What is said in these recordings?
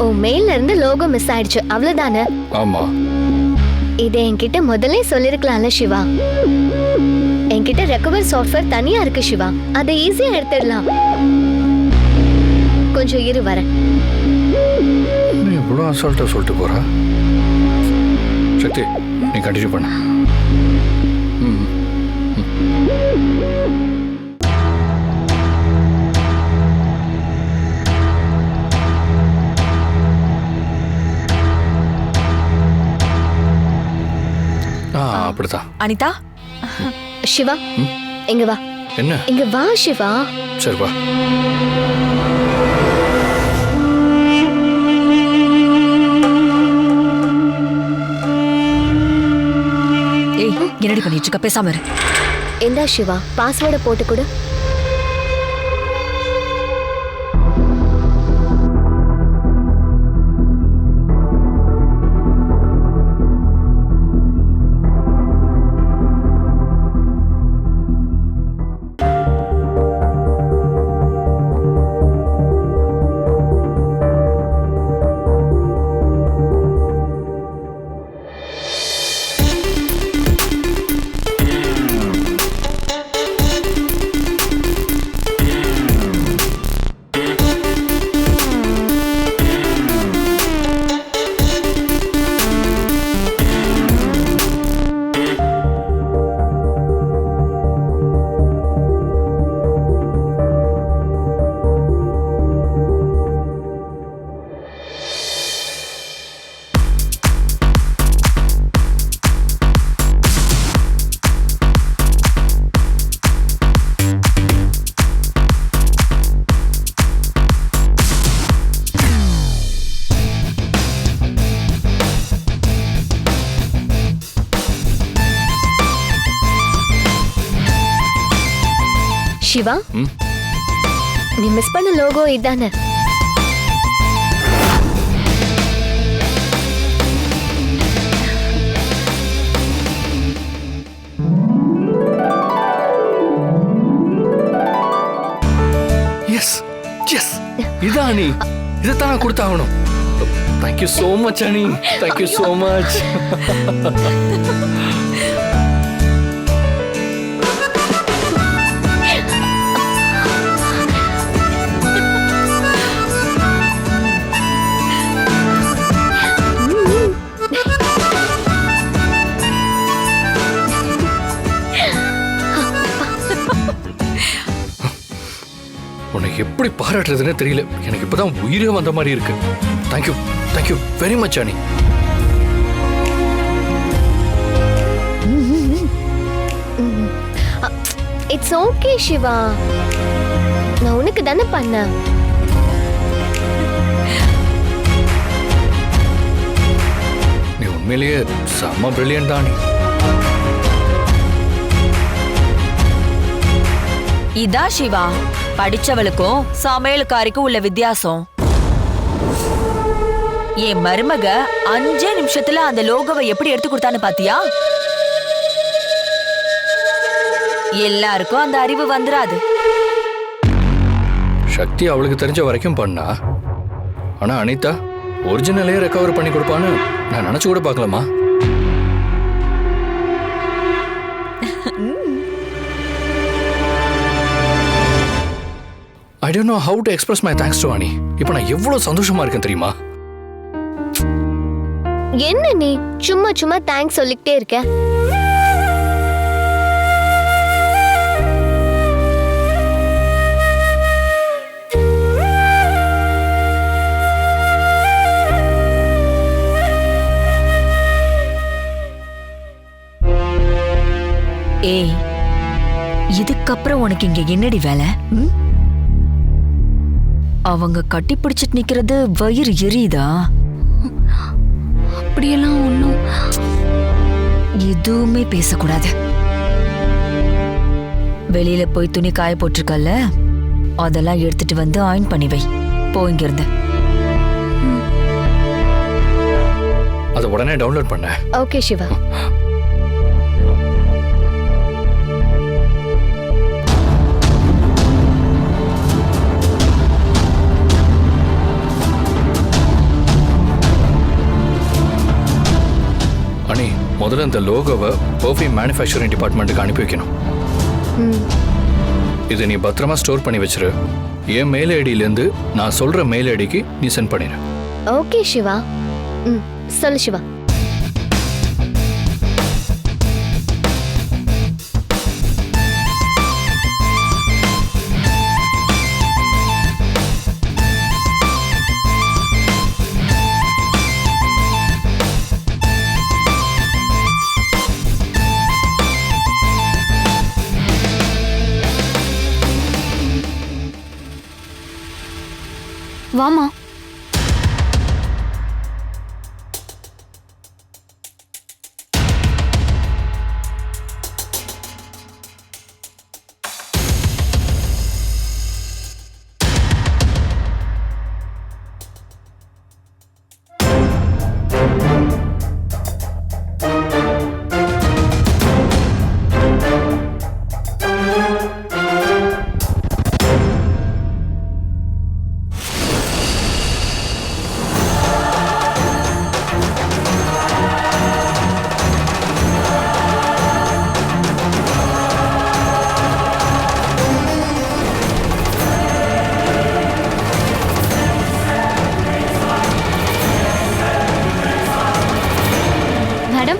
உன் மெயில்ல இருந்து logo miss ஆயிடுச்சு, அவ்வளவுதானே? ஆமா. இதை என்கிட்ட முதல்ல சொல்லிருக்கலாம்ல சிவா. என்கிட்ட ரெக்கவர் சாஃப்ட்வேர் தனியா இருக்கு சிவா, அதை ஈஸியா எடுத்துடலாம். கொஞ்சம் இரு வரேன். நீ இவ்வளோ அசால்ட்டா சொல்லிட்டு போறா. சக்தி, நீ கண்டினியூ பண்ண. அப்படிதான். அனிதா, சிவா இங்க வா. என்ன? இங்க வா சிவா. சரி வா. ஏய், என்னடி பண்ணிட்டு இருக்க? பேசாம இரு. எந்தா சிவா, பாஸ்வேர்டை போட்டு கொடு. சிவா, நீ மிஸ் பண்ண லோகோ இதானே? எஸ் எஸ், இதான் நீ. இதைத்தான் நான் கொடுத்தாகணும். தேங்க்யூ சோ மச் அனி, தேங்க்யூ சோ மச். உனக்கு எப்படி பாராட்டுறதுன்னு தெரியல. எனக்கு இப்பதான் உயிரே வந்த மாதிரி இருக்கு. தேங்க்யூ, தேங்க்யூ வெரி மச் அனி. இட்ஸ் ஓகே சிவா, நான் உனக்கு தானே பண்ணேன். நீ உண்மையிலேயே செம்ம பிரில்லியன்ட் தான். இதான் சிவா, படிச்சவளுக்கும் சமையலுக்காரிக்கும் உள்ள வித்தியாசம். என் மருமக 5 நிமிஷத்துல அந்த லோகோவை எப்படி எடுத்து கொடுத்தான்னு பாத்தியா? எல்லாருக்கும் அந்த அறிவு வந்துராது. சக்தி அவளுக்கு தெரிஞ்ச வரைக்கும் பண்ணா. ஆனா அனிதா ஒரிஜினலே ரெக்கவர் பண்ணி கொடுப்பான்னு நான் நினைச்சு கூட பார்க்கலாமா? I don't know how to express my thanks to Ani. இப்போ நான் எவ்வளவு சந்தோஷமா இருக்கேன் தெரியுமா? என்ன நீ சும்மா சும்மா தேங்க்ஸ் சொல்லிக்கிட்டே இருக்க? ஏய், இதுக்கப்புறம் உனக்கு இங்க என்னடி வேலை? அவங்க கட்டி பிடிச்சிட்டு நிக்கிறது வயிறு எரியுதா? அப்படியெல்லாம் ஒண்ணும். எதுவுமே பேசக்கூடாது. வெளியில போய் துணி காய போட்டிருக்கல, அதெல்லாம் எடுத்துட்டு வந்து அயர்ன் பண்ணி வை. போங்க இருந்து. அதை உடனே டவுன்லோட் பண்ண. ஓகே சிவா. முதல்ல இந்த லோகோவை பர்ஃப்யூம் மேனுஃபேக்சரிங் டிபார்ட்மெண்ட்டுக்கு அனுப்பி வைக்கணும். ம் இதை நீ பத்திரமா ஸ்டோர் பண்ணி வச்சிரு. என் மெயில் ஐடியிலேருந்து நான் சொல்ற மெயில் ஐடிக்கு நீ சென்ட் பண்ணிடு. ஓகே சிவா. ம் சொல்லு சிவா. வாமா. Madam,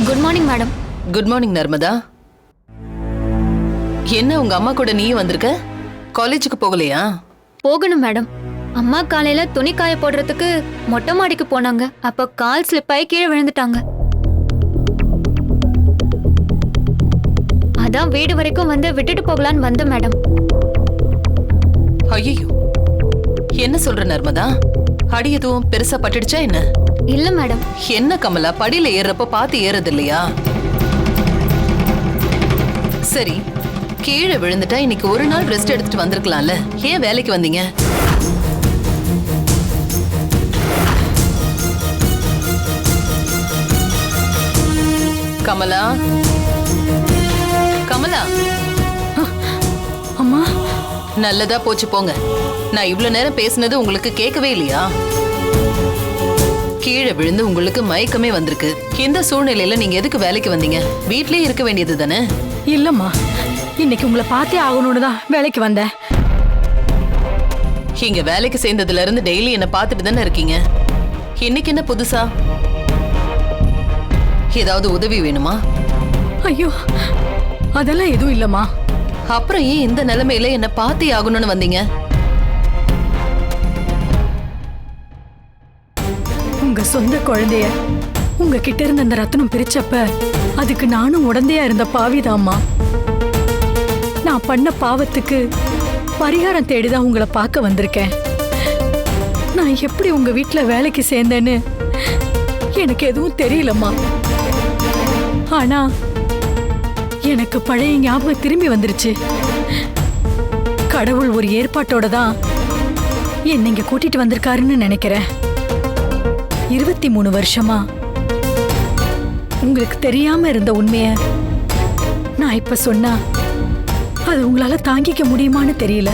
good morning madam. Good morning Narmada. என்ன உங்க அம்மா கூட நீயும் வந்திருக்க? காலேஜுக்கு போகலையா? போகணும் மேடம். அம்மா காலையில துணி காய போடுறதுக்கு மொட்டை மாடிக்கு போனாங்க. அப்ப கால் ஸ்லிப் ஆகி கீழே விழுந்துட்டாங்க. அதான் வீடு வரைக்கும் வந்து விட்டுட்டு போகலான்னு வந்தேன் மேடம். ஐயோ, என்ன சொல்ற நர்மதா? அடி எதுவும் பெருசா பட்டுடுச்சா என்ன? இல்ல மேடம். என்ன கமலா, படியில ஏறப்ப பார்த்து ஏறது இல்லையா? சரி, கீழே விழுந்துட்டா இன்னைக்கு ஒரு நாள் ரெஸ்ட் எடுத்துட்டு வந்திருக்கலாம்ல. ஏன் வேலைக்கு வந்தீங்க? கமலா, கமலா. அம்மா, நல்லதா போச்சு போங்க. நான் இவ்வளவு நேரம் பேசினது உங்களுக்கு கேட்கவே இல்லையா? கீழே விழுந்து உங்களுக்கு மயக்கமே வந்திருக்கு. இந்த சூழ்நிலையில நீங்க எதுக்கு வேலைக்கு வந்தீங்க? வீட்லயே இருக்க வேண்டியது தானே? இல்லம்மா, இன்னைக்கு உங்களை பார்த்தே ஆகணும்னு தான் வேலைக்கு வந்தேன். இங்க வேலைக்கு சேர்ந்ததுல இருந்து டெய்லி என்ன பார்த்துட்டு தானே இருக்கீங்க. இன்னைக்கு என்ன புதுசா? ஏதாவது உதவி வேணுமா? ஐயோ, அதெல்லாம் எதுவும் இல்லம்மா. அப்புறம் ஏன் இந்த நிலைமையில என்ன பார்த்தே ஆகணும்னு வந்தீங்க? உங்க சொந்த குழந்தைய உங்ககிட்ட இருந்த அந்த ரத்தனம் பிரிச்சப்ப அதுக்கு நானும் உடந்தையா இருந்த பாவிதாம்மா. நான் பண்ண பாவத்துக்கு பரிகாரம் தேடிதான் உங்களை பார்க்க வந்திருக்கேன். நான் எப்படி உங்க வீட்டுல வேலைக்கு சேர்ந்தேன்னு எனக்கு எதுவும் தெரியலம்மா. ஆனா எனக்கு பழைய ஞாபகம் திரும்பி வந்துருச்சு. கடவுள் ஒரு ஏற்பாட்டோட தான் என்னை இங்க கூட்டிட்டு வந்திருக்காருன்னு நினைக்கிறேன். 23 வருஷமா உங்களுக்கு தெரியாம இருந்த உண்மைய நான் இப்ப சொன்னா அது உங்களால தாங்கிக்க முடியுமான்னு தெரியல.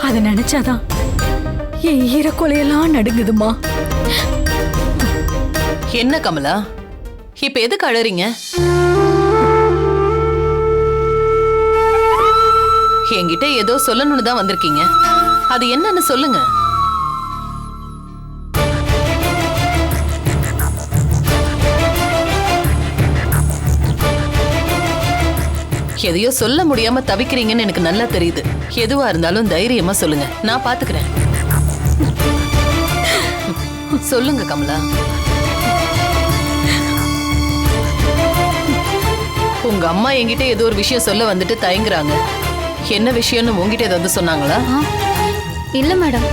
அதை நினைச்சாதான் என் ஈரக்கொலையெல்லாம் நடுங்குதுமா. என்ன கமலா, இப்ப எதுக்கு அழறீங்க? என்கிட்ட ஏதோ சொல்லணும்னு தான் வந்திருக்கீங்க. அது என்னன்னு சொல்லுங்க. எதையோ சொல்ல முடியாம தவிக்கிறீங்கன்னு எனக்கு நல்லா தெரியுது. எதுவா இருந்தாலும் தைரியமா சொல்லுங்க, நான் பாத்துக்கிறேன். சொல்லுங்க கமலா. உங்க அம்மா என்கிட்ட ஏதோ ஒரு விஷயம் சொல்ல வந்துட்டு தயங்குறாங்க. என்ன விஷயம்னு உங்ககிட்ட ஏதாவது சொன்னாங்களா? இல்ல மேடம்,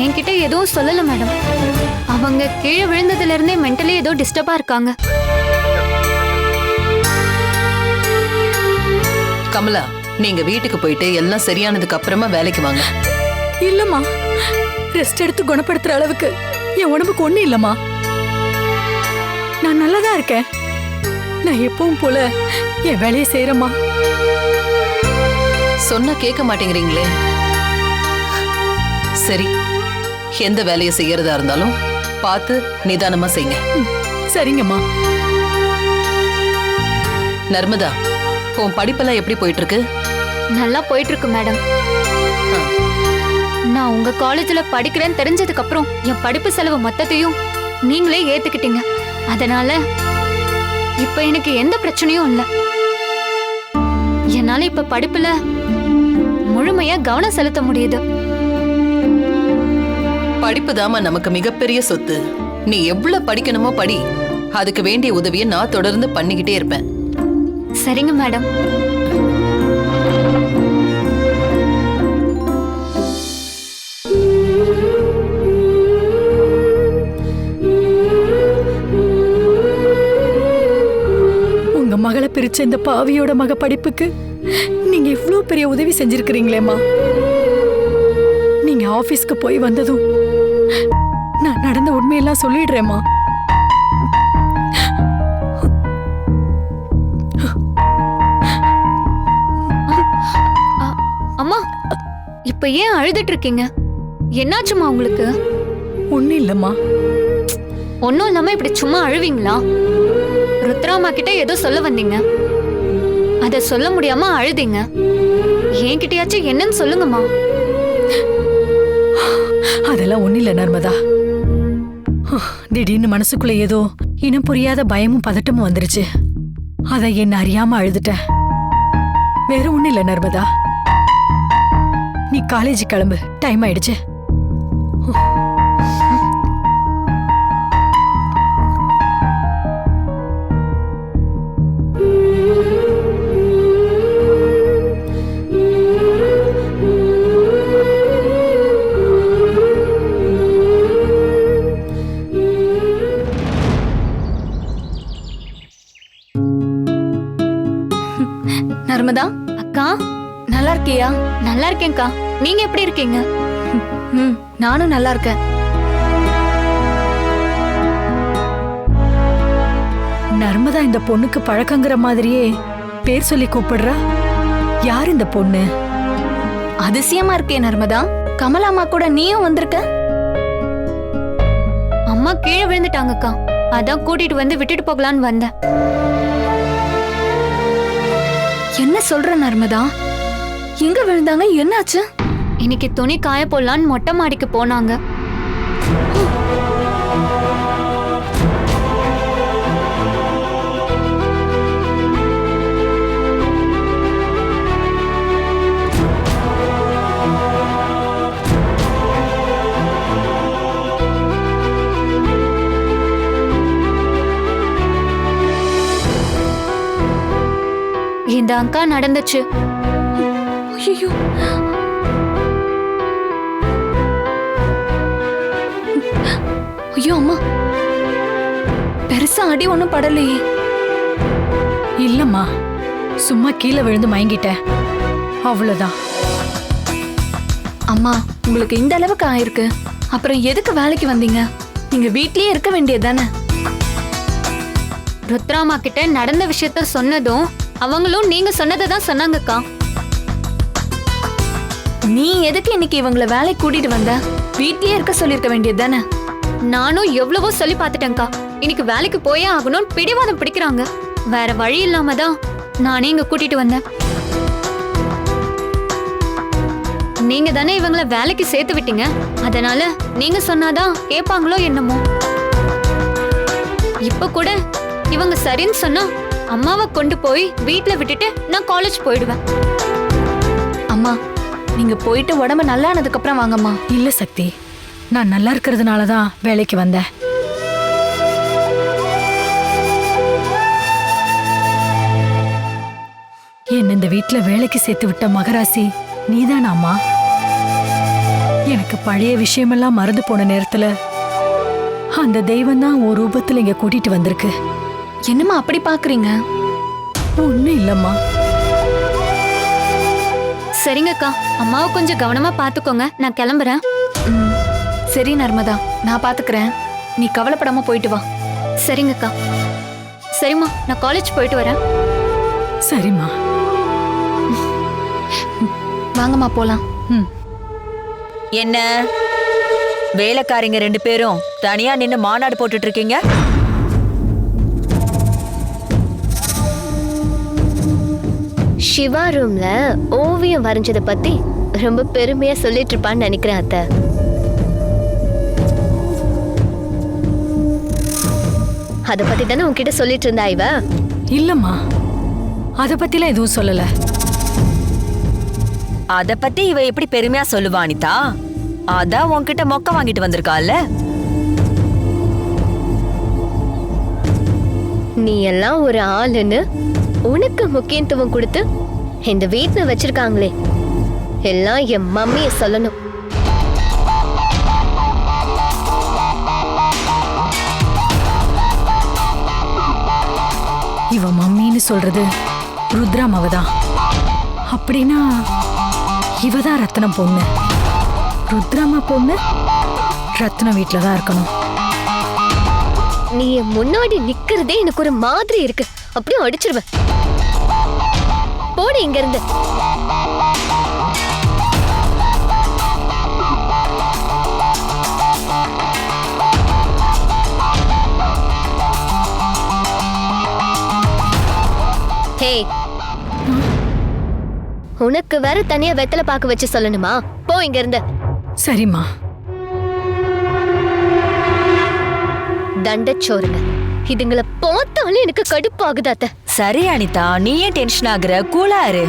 என்கிட்ட எதுவும் சொல்லல மேடம். அவங்க கீழே விழுந்ததுல இருந்தே மென்டலி ஏதோ டிஸ்டர்பா இருக்காங்க. கமலா, நீங்க வீட்டுக்கு போயிட்டு எல்லாம் சரியானதுக்கு அப்புறமா வேலைக்கு வாங்க. இல்லம்மா, ரெஸ்ட் எடுத்து குணப்படுத்துற அளவுக்கு என் உடம்புக்கு ஒண்ணு இல்லம்மா. நான் நல்லாதான் இருக்கேன். நான் எப்பவும் போல என் வேலையை செய்யறேம்மா. சொன்னா கேட்க மாட்டேங்கிறீங்களே. சரி, எந்த வேலையை செய்யறதா இருந்தாலும் பார்த்து நிதானமா செய்யுங்க. சரிங்கம்மா. நர்மதா, உன் படிப்பெல்லாம் எப்படி போயிட்டு இருக்கு? நல்லா போயிட்டு இருக்கு மேடம். நான் உங்க காலேஜ்ல படிக்கிறேன்னு தெரிஞ்சதுக்கு அப்புறம் என் படிப்பு செலவு மொத்தத்தையும் நீங்களே ஏத்துக்கிட்டீங்க. அதனால இப்ப எனக்கு எந்த பிரச்சனையும் இல்ல. என்னால இப்ப படிப்புல முழுமையா கவனம் செலுத்த முடியுது. படிப்பு தாமா நமக்கு மிகப்பெரிய சொத்து. நீ எவ்வளவு படிக்கணுமோ படி. அதுக்கு வேண்டிய உதவியை நான் தொடர்ந்து பண்ணிக்கிட்டே இருப்பேன். சரிங்க மேடம். உங்க மகளை பிரிச்ச இந்த பாவியோட மக படிப்புக்கு நீங்க இவ்ளோ பெரிய உதவி செஞ்சிருக்கிறீங்களேம்மா. நீங்க ஆபீஸ்க்கு போய் வந்ததும் நான் நடந்த உண்மையெல்லாம் சொல்லிடுறேம்மா. அம்மா, இப்ப ஏன் அழுதுட்டு இருக்கீங்க? என்னாச்சுமா உங்களுக்கு? ஒண்ணும் இல்லம்மா. ஒன்னும் இல்லாம இப்படி சும்மா அழுவீங்களா? ருத்ராமா கிட்ட ஏதோ சொல்ல வந்தீங்க, அத சொல்ல முடியாம அழுதீங்க. என்கிட்டயாச்சும் என்னன்னு சொல்லுங்கம்மா. அதெல்லாம் ஒண்ணும் இல்ல நர்மதா. திடீர்னு மனசுக்குள்ள ஏதோ இனம் புரியாத பயமும் பதட்டமும் வந்துருச்சு. அத என்ன அறியாம அழுதுட்டேன். வேற ஒண்ணும் இல்ல நர்மதா. நீ காலேஜ் கிளம்பு, டைம் ஆயிடுச்சு. நர்மதா அக்கா, நல்லா இருக்கியா? நல்லா இருக்கேன்க்கா. நீங்க எப்படி இருக்கீங்க? நானும் நல்லா இருக்கேன். நர்மதா இந்த பொண்ணுக்கு பழக்கங்கிற மாதிரியே பேர் சொல்லி கூப்பிடுறா. யார் இந்த பொண்ணு? அதிசயமா இருக்கே நர்மதா. கமலாமா கூட நீயும் வந்திருக்க? அம்மா கீழே விழுந்துட்டாங்கக்கா, அதான் கூட்டிட்டு வந்து விட்டுட்டு போகலான்னு வந்தேன். என்ன சொல்ற நர்மதா? எங்க விழுந்தாங்க? என்னாச்சு? இன்னைக்கு துணி காய போடலான்னு மொட்டை மாடிக்கு போனாங்க. இந்த அக்கா நடந்துச்சு. ஐயோ, ஐயோ அம்மா, பெருசா அடி ஒண்ணும் படலையே. இல்லம்மா, சும்மா கீழே விழுந்து மயங்கிட்டேன், அவ்வளவுதான். அம்மா, உங்களுக்கு இந்த அளவுக்கு ஆயிருக்கு, அப்புறம் எதுக்கு வேலைக்கு வந்தீங்க? நீங்க வீட்லயே இருக்க வேண்டியதுதானே? ருத்ராமா கிட்ட நடந்த விஷயத்த சொன்னதும் அவங்களும் நீங்க சொன்னதை தான் சொன்னாங்கக்கா. நீ எதுக்கு இன்னைக்கு இவங்களை வேலைக்கு கூட்டிட்டு வந்த? வீட்லயே இருக்க சொல்லிருக்க வேண்டியது தானே? நானும் எவ்வளவோ சொல்லி பார்த்துட்டேன்க்கா. இன்னைக்கு வேலைக்கு போயே ஆகணும்னு பிடிவாதம் பிடிக்கிறாங்க. வேற வழி இல்லாம தான் நானே இங்க கூட்டிட்டு வந்தேன். நீங்க தானே இவங்களை வேலைக்கு சேர்த்து விட்டீங்க, அதனால நீங்க சொன்னாதான் கேட்பாங்களோ என்னமோ. இப்ப கூட இவங்க சரின்னு சொன்னா அம்மாவை கொண்டு போய் வீட்ல விட்டுட்டு நான் காலேஜ் போயிடுவேன். அம்மா, நீங்க போயிட்டு உடம்பு நல்லா ஆனதுக்கு அப்புறம் வாங்கம்மா. இல்ல சக்தி, நான் நல்லா இருக்கிறதுனால தான் வேலைக்கு வந்தேன். என்ன இந்த வீட்ல வேலைக்கு சேர்த்து விட்ட மகராசி நீதானாம்மா? எனக்கு பழைய விஷயமெல்லாம் மறந்து போன நேரத்துல அந்த தெய்வம் தான் ஒரு ரூபத்துல இங்க கூட்டிட்டு வந்திருக்கு. என்னம்மா அப்படி பாக்குறீங்க? ஒண்ணும் இல்லம்மா. சரிங்கக்கா, அம்மாவை கொஞ்சம் கவனமா பாத்துக்கோங்க. நான் கிளம்புறேன். சரி நர்மதா, நான் பாத்துக்கிறேன். நீ கவலைப்படாம போயிட்டு வா. சரிங்கக்கா. சரிம்மா, நான் காலேஜ் போயிட்டு வரேன். சரிம்மா. வாங்கம்மா போலாம். என்ன வேலைக்காரிங்க 2 பேரும் தனியா நின்னு மாநாடு போட்டுட்டு இருக்கீங்க. சிவா ரூம்ல ஓவியம் வரைஞ்சத பத்தி ரொம்ப பெருமையா சொல்லிட்டு இருப்பான்னு நினைக்கிறேன் அத்தை. அத பத்தி தானே உன்கிட்ட சொல்லிட்டு இருந்தா இவ? இல்லம்மா, அத பத்திலாம் எதுவும் சொல்லல. அத பத்தி இவ எப்படி பெருமையா சொல்லுவா அனிதா? அதான் உன்கிட்ட மொக்க வாங்கிட்டு வந்திருக்கால. நீ எல்லாம் ஒரு ஆளுன்னு உனக்கு முக்கியத்துவம் கொடுத்து இந்த வீட்டுல வச்சிருக்காங்களே, எல்லாம் என் மம்மிய சொல்லணும். இவ மம்மின்னு சொல்றது ருத்ராமாவதான். அப்படின்னா இவதான் ரத்னம் பொண்ணு. ருத்ராமா பொண்ணு ரத்னம் வீட்டுல தான் இருக்கணும். நீ என் முன்னாடி நிக்கிறதே எனக்கு ஒரு மாதிரி இருக்கு. அப்படியே அடிச்சிருவேன். போடு இங்க இருந்து. ஹே, உனக்கு வேற தனியா வெத்தலை பாக்கு வச்சு சொல்லணுமா? போ இங்க இருந்து. சரிம்மா. தண்டச்சோறுங்க, இதுங்களை பார்த்தாலும் எனக்கு கடுப்பாகுது அத்தை. சரி அனிதா, நீ ஏன் டென்ஷன் ஆகுற? கூலா இரு.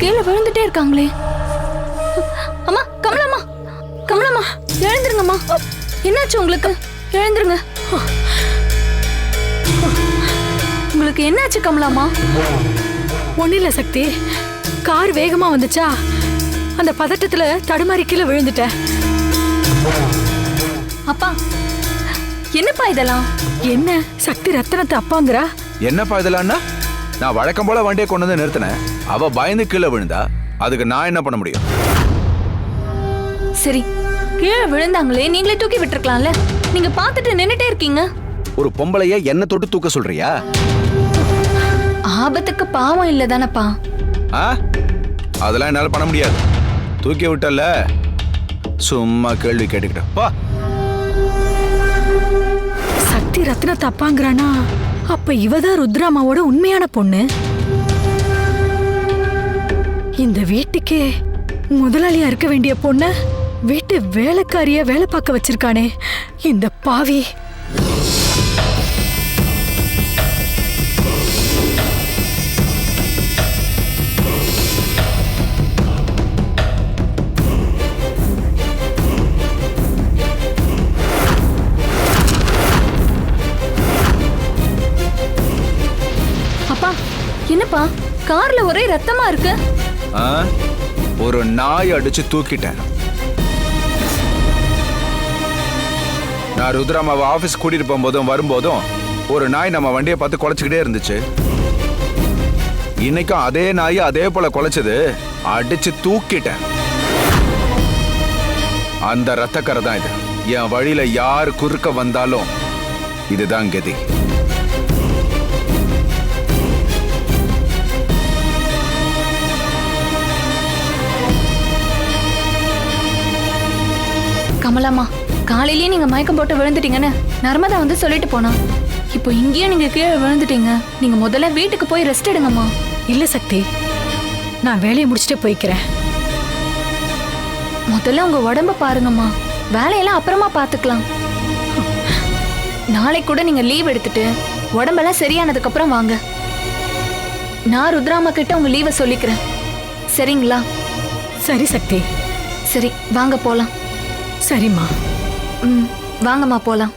கீழே விழுந்துட்டே இருக்காங்களே. அம்மா, கமலாம்மா, கமலாம்மா, எழுந்துருங்கம்மா. என்னாச்சு உங்களுக்கு? எழுந்துருங்க. உங்களுக்கு என்னாச்சு கமலாம்மா? ஒன்னும் இல்ல சக்தி, கார் வேகமா வந்துச்சா, அந்த பதட்டத்துல தடுமாறி கீழே விழுந்துட்டேன். அப்பா, என்னப்பா இதெல்லாம்? என்ன சக்தி ரத்தனத்தை அப்பாங்கிறா? என்னப்பா இதெல்லாம்னா? நான் வழக்கம் போல வண்டியை கொண்டு வந்து நிறுத்தினேன். அவ பயந்து கீழே விழுந்தா, அதுக்கு நான் என்ன பண்ண முடியும்? சரி, கீழே விழுந்தாங்களே, நீங்களே தூக்கி விட்டுருக்கலாம்ல. நீங்க பார்த்துட்டு நின்னுட்டே இருக்கீங்க. ஒரு பொம்பளைய என்ன தொட்டு தூக்க சொல்றியா? ஆபத்துக்கு பாவம் இல்லதானப்பா? அதெல்லாம் என்னால பண்ண முடியாது. தூக்கி விட்டல, சும்மா கேள்வி கேட்டுக்கிட்டப்பா. சக்தி ரத்னத்தை அப்பாங்கிறானா? அப்ப இவதான் ருத்ராமாவோட உண்மையான பொண்ணு. இந்த வீட்டுக்கே முதலாளியா இருக்க வேண்டிய பொண்ண வீட்டு வேலைக்காரிய வேலை பார்க்க வச்சிருக்கானே இந்த பாவி. அப்பா, என்னப்பா கார்ல ஒரே ரத்தமா இருக்கு? ஒரு நாய் அடிச்சு தூக்கிட்டேன். நான் ருத்ராமாவை ஆபீஸ் கூட்டிட்டு போகும்போதும் வரும்போதும் ஒரு நாய் நம்ம வண்டியை பார்த்து குலைச்சுக்கிட்டே இருந்துச்சு. இன்னைக்கும் அதே நாய் அதே போல குலைச்சது, அடிச்சு தூக்கிட்டேன். அந்த ரத்தக்கரை தான் இது. என் வழியில யார் குறுக்க வந்தாலும் இதுதான் கதி. கமலாம்மா, காலையிலேயே நீங்க மயக்கம் போட்டு விழுந்துட்டீங்கன்னு நர்மதா வந்து சொல்லிட்டு போனா. இப்போ இங்கேயும் நீங்க கீழே விழுந்துட்டீங்க. நீங்க முதல்ல வீட்டுக்கு போய் ரெஸ்ட் எடுங்கம்மா. இல்ல சக்தி, நான் வேலையை முடிச்சுட்டு போய்க்கிறேன். முதல்ல உங்க உடம்ப பாருங்கம்மா, வேலையெல்லாம் அப்புறமா பாத்துக்கலாம். நாளைக்கு கூட நீங்க லீவ் எடுத்துட்டு உடம்பெல்லாம் சரியானதுக்கு அப்புறம் வாங்க. நான் ருத்ராமா கிட்ட உங்க லீவை சொல்லிக்கிறேன், சரிங்களா? சரி சக்தி. சரி, வாங்க போலாம். சரிம்மா. ம், வாங்கம்மா போலாம்.